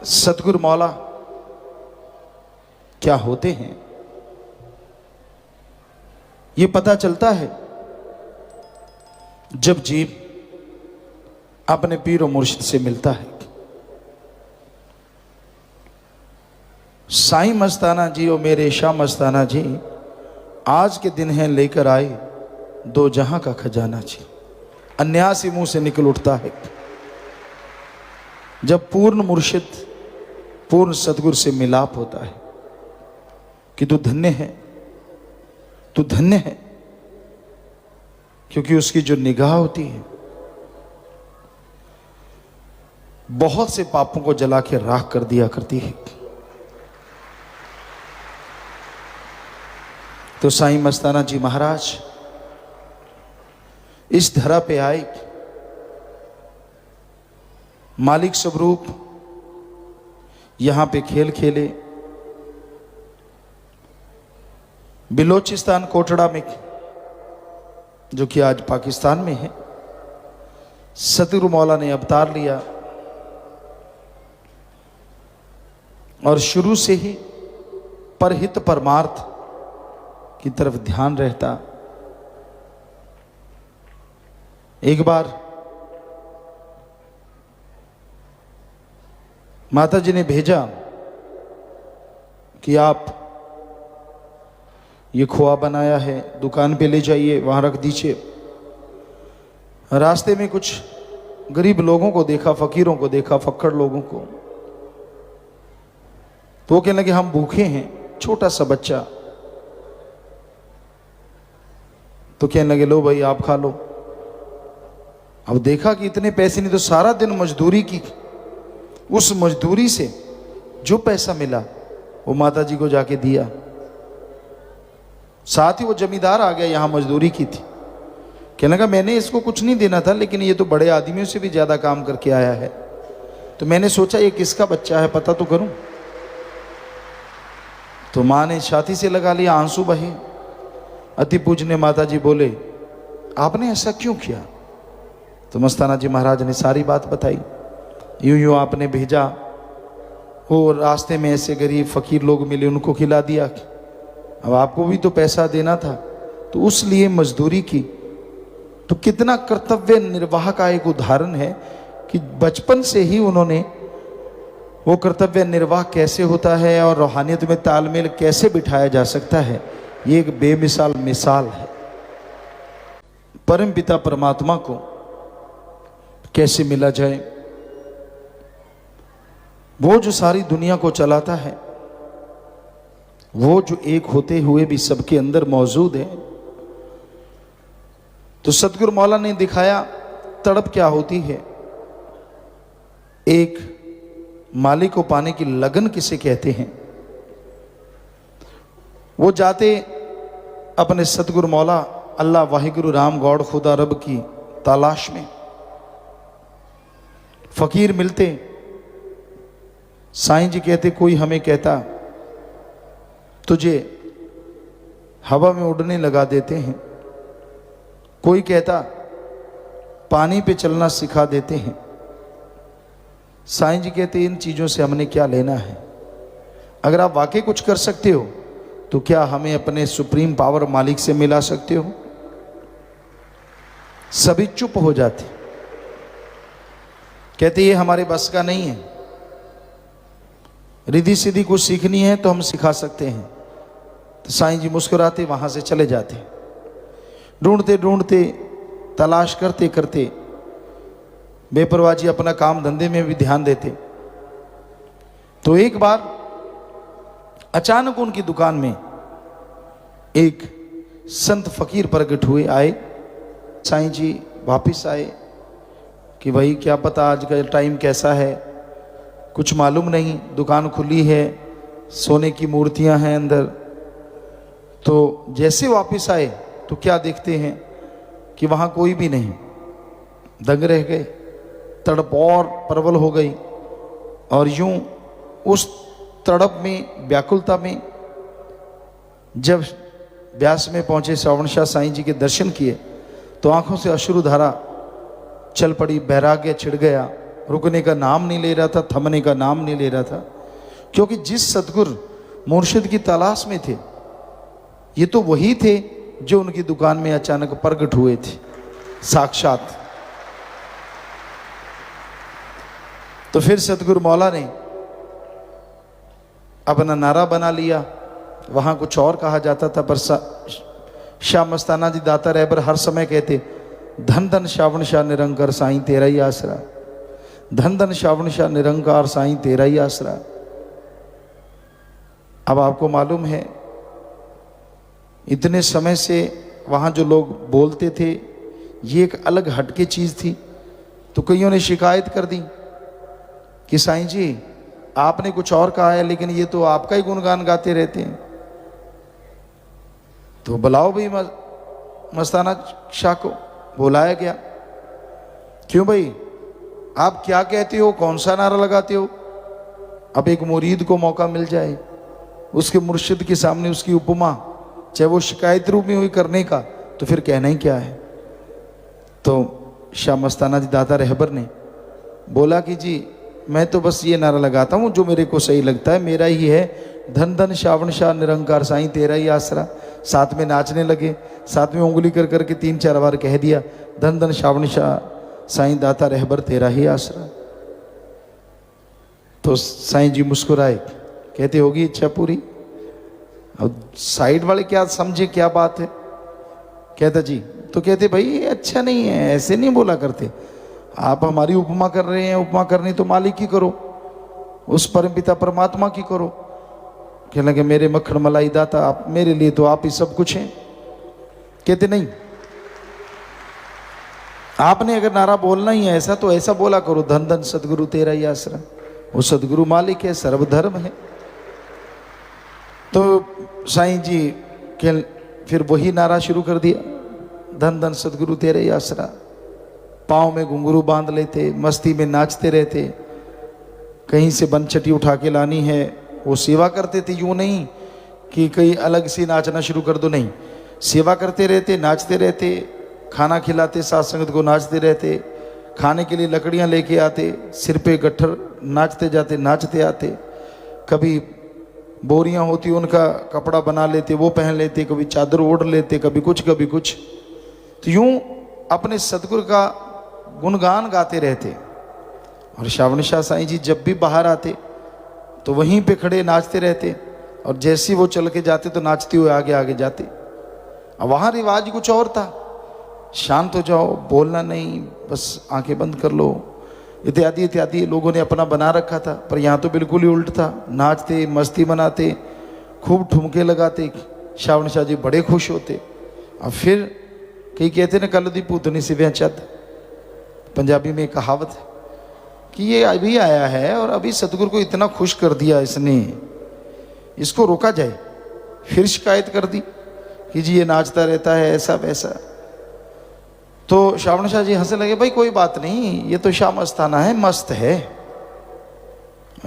सतगुरु मौला क्या होते हैं ये पता चलता है जब जीव अपने पीर और मुर्शिद से मिलता है। साईं मस्ताना जी और मेरे शाह मस्ताना जी आज के दिन है लेकर आए दो जहां का खजाना जी। अन्यासी मुंह से निकल उठता है जब पूर्ण मुर्शिद पूर्ण सतगुरु से मिलाप होता है कि तू धन्य है, तू धन्य है, क्योंकि उसकी जो निगाह होती है बहुत से पापों को जला के राख कर दिया करती है। तो साईं मस्ताना जी महाराज इस धरा पे आए, मालिक स्वरूप यहां पे खेल खेले। बिलोचिस्तान कोटड़ा में, जो कि आज पाकिस्तान में है, सतगुरु मौला ने अवतार लिया और शुरू से ही परहित परमार्थ की तरफ ध्यान रहता। एक बार माता जी ने भेजा कि आप ये खोआ बनाया है दुकान पे ले जाइए, वहां रख दीजिए। रास्ते में कुछ गरीब लोगों को देखा, फकीरों को देखा, फक्कड़ लोगों को, तो वो कहने लगे हम भूखे हैं। छोटा सा बच्चा तो कहने लगे लो भाई आप खा लो। अब देखा कि इतने पैसे नहीं, तो सारा दिन मजदूरी की, उस मजदूरी से जो पैसा मिला वो माता जी को जाके दिया। साथ ही वो जमींदार आ गया, यहां मजदूरी की थी, कहने लगा मैंने इसको कुछ नहीं देना था, लेकिन ये तो बड़े आदमियों से भी ज्यादा काम करके आया है, तो मैंने सोचा ये किसका बच्चा है पता तो करूं। तो मां ने छाती से लगा लिया, आंसू बहे। अति पूजनीय माता जी बोले आपने ऐसा क्यों किया? तो मस्ताना जी महाराज ने सारी बात बताई। यूं यूं आपने भेजा, वो रास्ते में ऐसे गरीब फकीर लोग मिले, उनको खिला दिया। अब आपको भी तो पैसा देना था, तो उस लिए मजदूरी की। तो कितना कर्तव्य निर्वाह का एक उदाहरण है कि बचपन से ही उन्होंने वो कर्तव्य निर्वाह कैसे होता है और रूहानियत में तालमेल कैसे बिठाया जा सकता है, ये एक बेमिसाल मिसाल है। परम पिता परमात्मा को कैसे मिला जाए, वो जो सारी दुनिया को चलाता है, वो जो एक होते हुए भी सबके अंदर मौजूद है। तो सतगुरु मौला ने दिखाया तड़प क्या होती है, एक मालिक को पाने की लगन किसे कहते हैं। वो जाते अपने सतगुरु मौला अल्लाह वाहिगुरु राम गौड़ खुदा रब की तलाश में। फकीर मिलते, साईं जी कहते कोई हमें कहता तुझे हवा में उड़ने लगा देते हैं, कोई कहता पानी पे चलना सिखा देते हैं। साईं जी कहते इन चीजों से हमने क्या लेना है, अगर आप वाकई कुछ कर सकते हो तो क्या हमें अपने सुप्रीम पावर मालिक से मिला सकते हो? सभी चुप हो जाते, कहते ये हमारे बस का नहीं है, रिद्धि सीधी कुछ सीखनी है तो हम सिखा सकते हैं। तो साईं जी मुस्कुराते वहां से चले जाते। ढूंढते ढूंढते तलाश करते करते बेपरवाह जी अपना काम धंधे में भी ध्यान देते। तो एक बार अचानक उनकी दुकान में एक संत फकीर प्रकट हुए, आए। साईं जी वापिस आए कि भाई क्या पता आज का टाइम कैसा है, कुछ मालूम नहीं, दुकान खुली है, सोने की मूर्तियां हैं अंदर। तो जैसे वापस आए तो क्या देखते हैं कि वहां कोई भी नहीं, दंग रह गए, तड़प और प्रबल हो गई। और यूं उस तड़प में, व्याकुलता में जब ब्यास में पहुंचे, श्रवण शाह साईं जी के दर्शन किए तो आंखों से अश्रुधारा चल पड़ी, वैराग्य छिड़ गया। रुकने का नाम नहीं ले रहा था, थमने का नाम नहीं ले रहा था, क्योंकि जिस सतगुरु मुर्शिद की तलाश में थे, ये तो वही थे जो उनकी दुकान में अचानक प्रकट हुए थे साक्षात। तो फिर सतगुरु मौला ने अपना नारा बना लिया। वहां कुछ और कहा जाता था, पर शाह मस्ताना जी दाता रहबर हर समय कहते, धन धन श्रावण शाह निरंकार साईं तेरा ही आसरा, धन धन श्रावण शाह निरंकार साईं तेरा ही आसरा। अब आपको मालूम है, इतने समय से वहाँ जो लोग बोलते थे ये एक अलग हटके चीज़ थी, तो कईयों ने शिकायत कर दी कि साईं जी आपने कुछ और कहा है, लेकिन ये तो आपका ही गुणगान गाते रहते हैं। तो बुलाओ भाई मस्ताना शाह को। बुलाया गया। क्यों भाई, आप क्या कहते हो, कौन सा नारा लगाते हो? अब एक मुरीद को मौका मिल जाए उसके मुर्शिद के सामने उसकी उपमा, चाहे वो शिकायत रूप में हुई करने का, तो फिर कहना ही क्या है। तो शाह मस्ताना जी दाता रहबर ने बोला कि जी मैं तो बस ये नारा लगाता हूँ जो मेरे को सही लगता है, मेरा ही है, धन धन श्रावण शाह निरंकार साईं तेरा ही आसरा। साथ में नाचने लगे, साथ में उंगली कर करके 3-4 बार कह दिया, धन धन श्रावण शाह साईं दाता रहबर तेरा ही आसरा। तो साईं जी मुस्कुराए, कहते होगी इच्छा पूरी। अब साइड वाले क्या समझे क्या बात है, कहता जी, तो कहते भाई ये अच्छा नहीं है, ऐसे नहीं बोला करते, आप हमारी उपमा कर रहे हैं, उपमा करनी तो मालिक की करो, उस परमपिता परमात्मा की करो। कहने लगे मेरे मक्खन मलाई दाता, आप मेरे लिए तो आप ही सब कुछ हैं। कहते नहीं, आपने अगर नारा बोलना ही है ऐसा, तो ऐसा बोला करो, धन धन सदगुरु तेरा ही आसरा। वो सदगुरु मालिक है, सर्वधर्म है। तो साईं जी के फिर वही नारा शुरू कर दिया, धन धन सदगुरु तेरा ही आसरा। पाँव में घुंघरू बांध लेते, मस्ती में नाचते रहते, कहीं से बनचटी उठा के लानी है वो सेवा करते थे। यूँ नहीं कि कहीं अलग से नाचना शुरू कर दो, नहीं, सेवा करते रहते, नाचते रहते, खाना खिलाते, साथ संगत को नाचते रहते, खाने के लिए लकड़ियाँ लेके आते, सिर पे गट्ठर, नाचते जाते नाचते आते। कभी बोरियाँ होती उनका कपड़ा बना लेते, वो पहन लेते, कभी चादर ओढ़ लेते, कभी कुछ कभी कुछ। तो यूँ अपने सतगुरु का गुणगान गाते रहते। और श्रावण शाह साईं जी जब भी बाहर आते तो वहीं पे खड़े नाचते रहते, और जैसे ही वो चल के जाते तो नाचते हुए आगे आगे जाते। अब वहाँ रिवाज कुछ और था, शांत हो जाओ, बोलना नहीं, बस आंखें बंद कर लो, इत्यादि इत्यादि लोगों ने अपना बना रखा था। पर यहाँ तो बिल्कुल ही उल्ट था, नाचते, मस्ती मनाते, खूब ठुमके लगाते। श्रावण शाह जी बड़े खुश होते। अब फिर कई कहते ना, कल दी पूतनी सिव्या चद, पंजाबी में कहावत है कि ये अभी आया है और अभी सतगुरु को इतना खुश कर दिया इसने, इसको रोका जाए। फिर शिकायत कर दी कि जी ये नाचता रहता है ऐसा वैसा। तो श्रावण शाह जी हंसने लगे, भाई कोई बात नहीं, ये तो शाह मस्ताना है, मस्त है।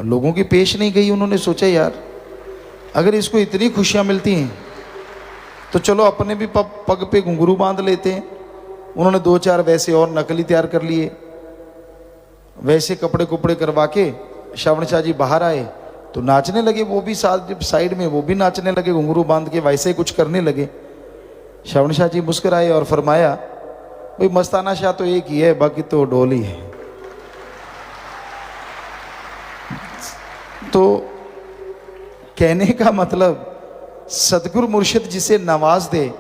लोगों की पेश नहीं गई। उन्होंने सोचा यार अगर इसको इतनी खुशियां मिलती हैं तो चलो अपने भी पग पे घुंघरू बांध लेते हैं। उन्होंने 2-4 वैसे और नकली तैयार कर लिए। वैसे कपड़े कुपड़े करवा के श्रावण शाह जी बाहर आए तो नाचने लगे, वो भी साइड में वो भी नाचने लगे, घुंघरू बांध के वैसे ही कुछ करने लगे। श्रावण शाह जी मुस्कुराए और फरमाया, भाई मस्ताना शाह तो एक ही है, बाकी तो डोली है। तो कहने का मतलब, सतगुरु मुर्शिद जिसे नवाज दे,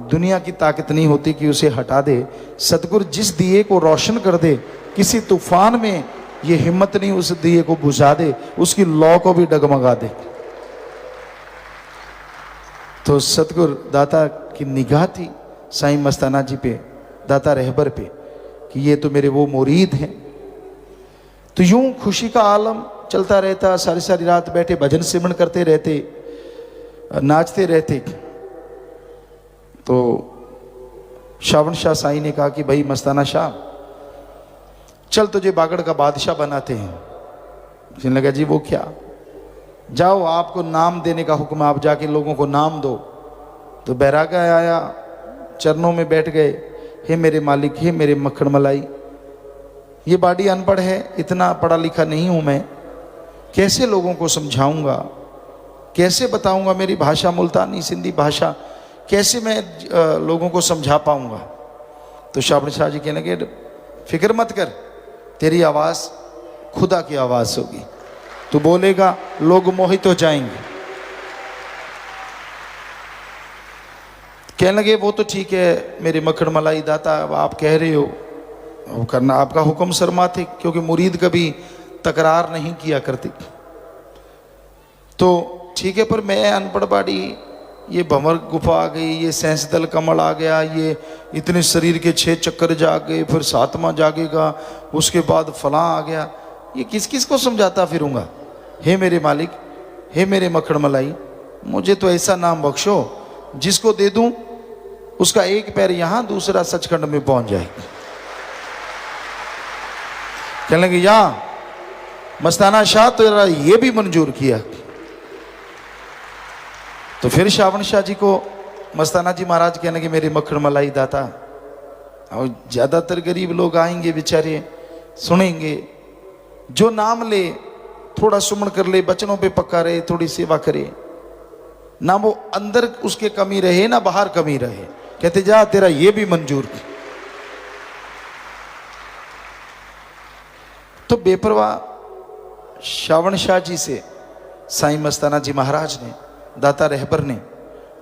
दुनिया की ताकत नहीं होती कि उसे हटा दे। सतगुरु जिस दिए को रोशन कर दे, किसी तूफान में ये हिम्मत नहीं उस दिए को बुझा दे, उसकी लौ को भी डगमगा दे। तो सतगुरु दाता की निगाह थी साईं मस्ताना जी पे, दाता रहबर पे, कि ये तो मेरे वो मुरीद हैं। तो यूं खुशी का आलम चलता रहता। सारी सारी रात बैठे भजन सिमरन करते रहते, नाचते रहते। तो श्रावण शाह साईं ने कहा कि भाई मस्ताना शाह, चल तुझे बागड़ का बादशाह बनाते हैं। कहने लगा जी वो क्या? जाओ, आपको नाम देने का हुक्म, आप जाके लोगों को नाम दो। तो बैरागा आया, चरणों में बैठ गए, हे मेरे मालिक, हे मेरे मक्खन मलाई, ये बाडी अनपढ़ है, इतना पढ़ा लिखा नहीं हूं मैं, कैसे लोगों को समझाऊंगा, कैसे बताऊंगा मेरी भाषा मुल्तानी सिंधी भाषा, कैसे मैं लोगों को समझा पाऊंगा। तो श्रावण शाह जी कहने लगे फिक्र मत कर, तेरी आवाज़ खुदा की आवाज़ होगी, तू बोलेगा लोग मोहित हो जाएंगे। कहने लगे वो तो ठीक है मेरे मक्खन मलाई दाता, आप कह रहे हो वो करना, आपका हुक्म शर्मा थे, क्योंकि मुरीद कभी तकरार नहीं किया करते। तो ठीक है, पर मैं अनपढ़ बाड़ी, ये भंवर गुफा आ गई, ये सैंसदल कमल आ गया, ये इतने शरीर के 6 चक्कर जाग गए, फिर 7वां जागेगा, उसके बाद फलां आ गया, ये किस किस को समझाता फिरूंगा। हे मेरे मालिक, हे मेरे मक्खन मलाई, मुझे तो ऐसा नाम बख्शो जिसको दे दूं उसका एक पैर यहां दूसरा सचखंड में पहुंच जाए। कहने लगे या मस्ताना शाह तेरा ये भी मंजूर किया। तो फिर श्रावण शाह जी को मस्ताना जी महाराज कहने लगे मेरे मक्खन मलाई दाता, और ज्यादातर गरीब लोग आएंगे बेचारे, सुनेंगे, जो नाम ले थोड़ा सुमन कर ले, बचनों पे पक्का रहे, थोड़ी सेवा करे, ना वो अंदर उसके कमी रहे ना बाहर कमी रहे, कहते जा तेरा ये भी मंजूर। तो बेपरवाह श्रावण शाह जी से साईं मस्ताना जी महाराज ने, दाता रहबर ने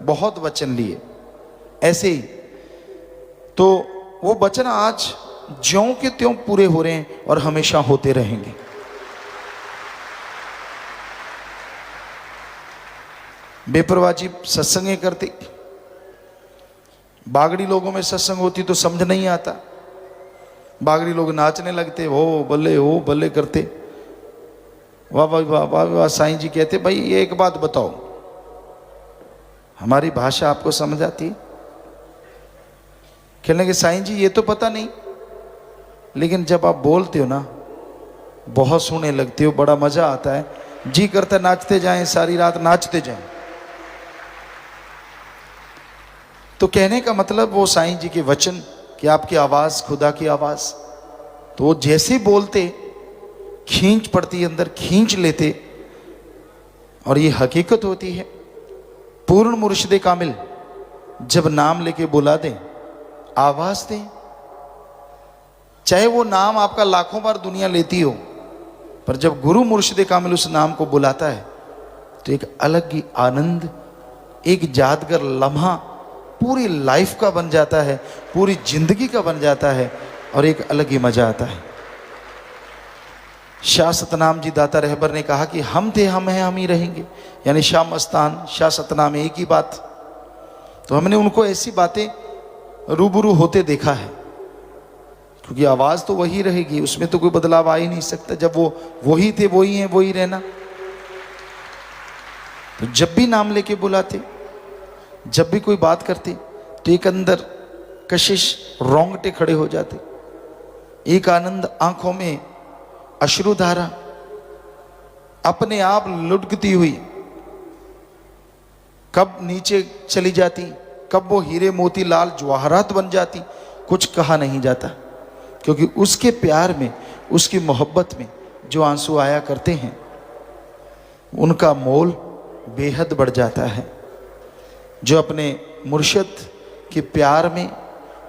बहुत वचन लिए ऐसे ही। तो वो वचन आज ज्यों के त्यों पूरे हो रहे हैं और हमेशा होते रहेंगे। बेपरवाह जी सत्संग करते, बागड़ी लोगों में सत्संग होती तो समझ नहीं आता, बागड़ी लोग नाचने लगते, हो बल्ले करते, वाह वाह वाह वाह वाह। साईं जी कहते भाई ये एक बात बताओ, हमारी भाषा आपको समझ आती? कहने लगे साईं जी ये तो पता नहीं, लेकिन जब आप बोलते हो ना बहुत सोने लगते हो, बड़ा मजा आता है, जी करता नाचते जाएं, सारी रात नाचते जाएं। तो कहने का मतलब वो साईं जी के वचन कि आपकी आवाज खुदा की आवाज, तो वो जैसे बोलते खींच पड़ती अंदर, खींच लेते। और ये हकीकत होती है, पूर्ण मुर्शिद कामिल जब नाम लेके बुला दे, आवाज दे, चाहे वो नाम आपका लाखों बार दुनिया लेती हो, पर जब गुरु मुर्शिद कामिल उस नाम को बुलाता है तो एक अलग ही आनंद, एक यादगार लम्हा पूरी लाइफ का बन जाता है, पूरी जिंदगी का बन जाता है, और एक अलग ही मजा आता है। शाह सतनाम जी दाता रहबर ने कहा कि हम थे हम हैं हम ही रहेंगे, यानी शाह मस्तान शाह सतनाम एक ही बात। तो हमने उनको ऐसी बातें रूबरू होते देखा है, क्योंकि आवाज तो वही रहेगी, उसमें तो कोई बदलाव आ ही नहीं सकता। जब वो वही थे वही हैं वही रहना। तो जब भी नाम लेके बुलाते, जब भी कोई बात करते, तो एक अंदर कशिश, रोंगटे खड़े हो जाते, एक आनंद, आंखों में अश्रुधारा अपने आप लुढ़कती हुई कब नीचे चली जाती, कब वो हीरे मोती लाल जवाहरात बन जाती, कुछ कहा नहीं जाता। क्योंकि उसके प्यार में, उसकी मोहब्बत में जो आंसू आया करते हैं, उनका मोल बेहद बढ़ जाता है। जो अपने मुर्शिद के प्यार में,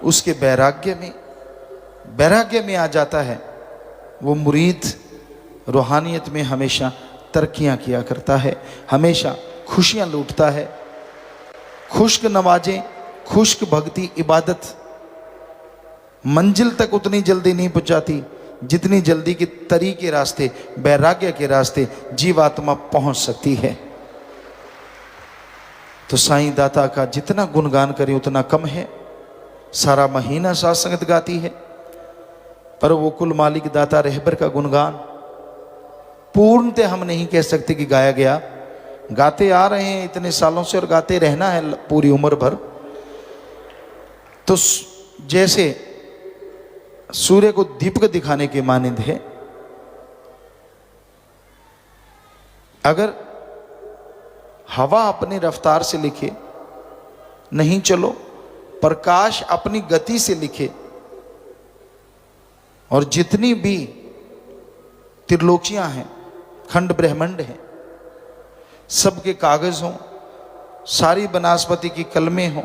उसके वैराग्य में आ जाता है, वो मुरीद रूहानियत में हमेशा तरक्कियां किया करता है, हमेशा खुशियां लूटता है। खुश्क नवाजें, खुश्क भक्ति इबादत मंजिल तक उतनी जल्दी नहीं पहुंचाती जितनी जल्दी कि तरी के रास्ते, वैराग्य के रास्ते जीवात्मा पहुंच सकती है। तो साईं दाता का जितना गुणगान करें उतना कम है। सारा महीना साथ संगत गाती है, पर वो कुल मालिक दाता रहबर का गुणगान पूर्णतः हम नहीं कह सकते कि गाया गया। गाते आ रहे हैं इतने सालों से और गाते रहना है पूरी उम्र भर। तो जैसे सूर्य को दीपक दिखाने के मानंद है, अगर हवा अपनी रफ्तार से लिखे, नहीं चलो प्रकाश अपनी गति से लिखे, और जितनी भी त्रिलोकियां हैं, खंड ब्रह्मांड हैं, सबके कागज हों, सारी वनस्पति की कलमें हों,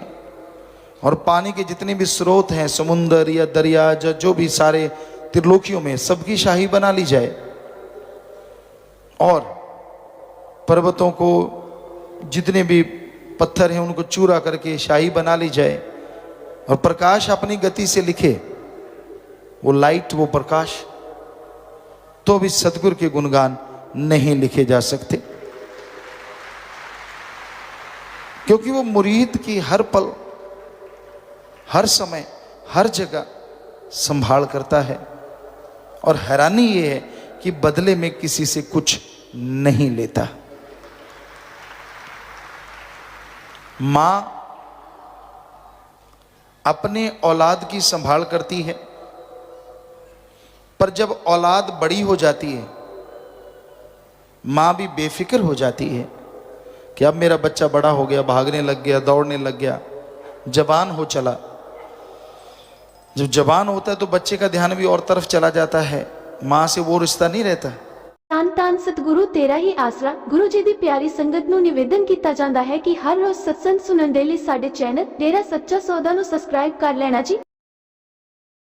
और पानी के जितने भी स्रोत हैं, समुंदर या दरिया, जो भी सारे त्रिलोकियों में, सबकी शाही बना ली जाए। और पर्वतों को, जितने भी पत्थर हैं उनको चूरा करके शाही बना ली जाए, और प्रकाश अपनी गति से लिखे, वो लाइट, वो प्रकाश, तो भी सतगुरु के गुणगान नहीं लिखे जा सकते, क्योंकि वो मुरीद की हर पल, हर समय, हर जगह संभाल करता है। और हैरानी ये है कि बदले में किसी से कुछ नहीं लेता। मां अपने औलाद की संभाल करती है, पर जब औलाद बड़ी हो जाती है, मां भी बेफिक्र हो जाती है कि अब मेरा बच्चा बड़ा हो गया, भागने लग गया, दौड़ने लग गया, जवान हो चला। जब जवान होता है तो बच्चे का ध्यान भी और तरफ चला जाता है, मां से वो रिश्ता नहीं रहता। ਧੰਨ ਧੰਨ ਸਤਿਗੁਰੂ ਤੇਰਾ ਹੀ ਆਸਰਾ। ਗੁਰੂ ਜੀ ਦੀ ਪਿਆਰੀ ਸੰਗਤ ਨੂੰ ਨਿਵੇਦਨ ਕੀਤਾ ਜਾਂਦਾ ਹੈ ਕਿ ਹਰ ਰੋਜ਼ ਸਤਸੰਗ ਸੁਣਨ ਦੇ ਲਈ ਸਾਡੇ ਚੈਨਲ ਡੇਰਾ ਸੱਚਾ ਸੌਦਾ ਨੂੰ ਸਬਸਕ੍ਰਾਈਬ ਕਰ ਲੈਣਾ ਜੀ।